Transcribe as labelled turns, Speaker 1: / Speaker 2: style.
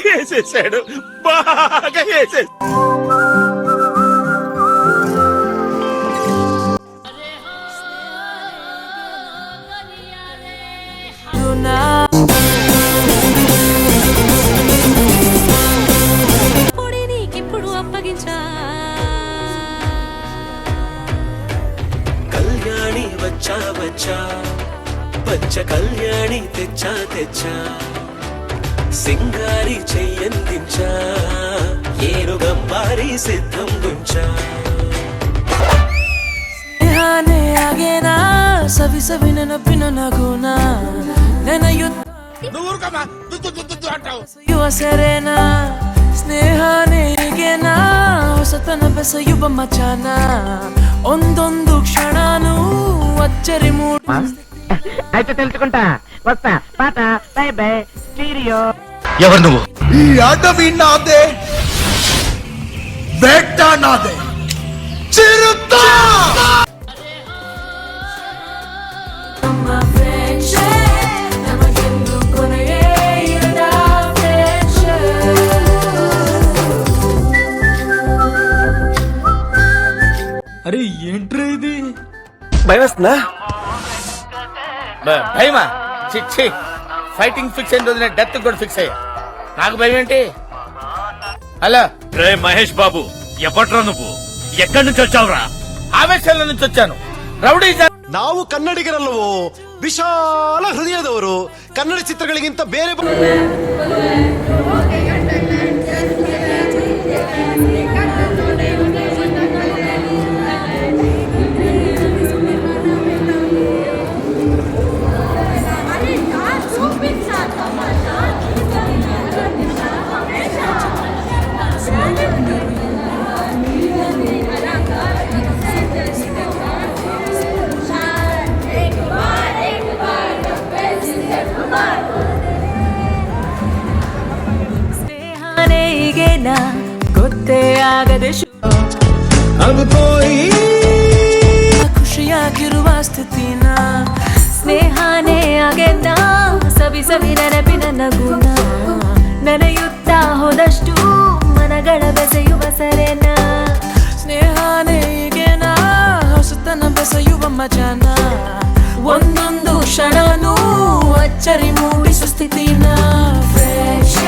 Speaker 1: వేసేసాడు, బాగా వేసేసాడు.
Speaker 2: కళ్యాణి వచ్చా వచ్చా, పచ్చ కళ్యాణి తెచ్చా తెచ్చా, సింగారి చెయ్యందించా, ఏనుగంబారి సిద్ధం గుంచా.
Speaker 3: స్నేహానే ఆగేనా, సవి సవి నెనపిన నగునా, ಯುವ ಸೆರೆನಾ ಸ್ನೇಹನೇ ಹೇಗೇನಾ ಹೊಸತನ ಬೆಸೆಯುವ ಮಚಾನ ಒಂದೊಂದು ಕ್ಷಣನೂ ಅಚ್ಚರಿ ಮೂಡ.
Speaker 4: అయితే తెలుసుకుంటా, వస్తా, పాట, బై బై, స్టీరియో.
Speaker 1: ఎవరు నువ్వు?
Speaker 5: ఈ అడవి నాదే, వేట నాదే, చిరుతా.
Speaker 1: అరే ఏంట్రా ఇది?
Speaker 2: భయం వస్తుందా?
Speaker 1: భయమా? చిచ్చి, ఫైటింగ్ ఫిక్స్ అయిన రోజున డెత్ కూడా ఫిక్స్ అయ్యా. నాకు భయం ఏంటి? హలో
Speaker 6: రే మహేష్ బాబు, ఎప్పట్రా నువ్వు? ఎక్కడి నుంచి వచ్చావురా?
Speaker 1: ఆవేశాల నుంచి వచ్చాను. రౌడీ
Speaker 7: ನಾವು ಕನ್ನಡಿಗರಲ್ಲವೋ, ವಿಶಾಲ ಹೃದಯದವರು. ಕನ್ನಡ ಚಿತ್ರಗಳಿಗಿಂತ ಬೇರೆ
Speaker 3: ಗೊತ್ತೇ ಆಗದೆ ಖುಷಿಯಾಗಿರುವ ಸ್ಥಿತಿನ
Speaker 8: ಸ್ನೇಹಾನೇ ಆಗೆದ್ದ ಸವಿ ಸವಿ ನೆನಪಿನ ನಗುನ ನೆನೆಯುತ್ತಾ ಹೋದಷ್ಟು ಮನಗಳ ಬೆಸೆಯುವ ಸರೆನ
Speaker 3: ಸ್ನೇಹಾನೇ ಈಗೇನ ಹೊಸತನ ಬೆಸೆಯುವ ಮಜಾನ ಒಂದೊಂದು ಕ್ಷಣನೂ ಅಚ್ಚರಿ ಮೂಡಿಸು ಸ್ಥಿತಿನ ಫ್ರೆಶ್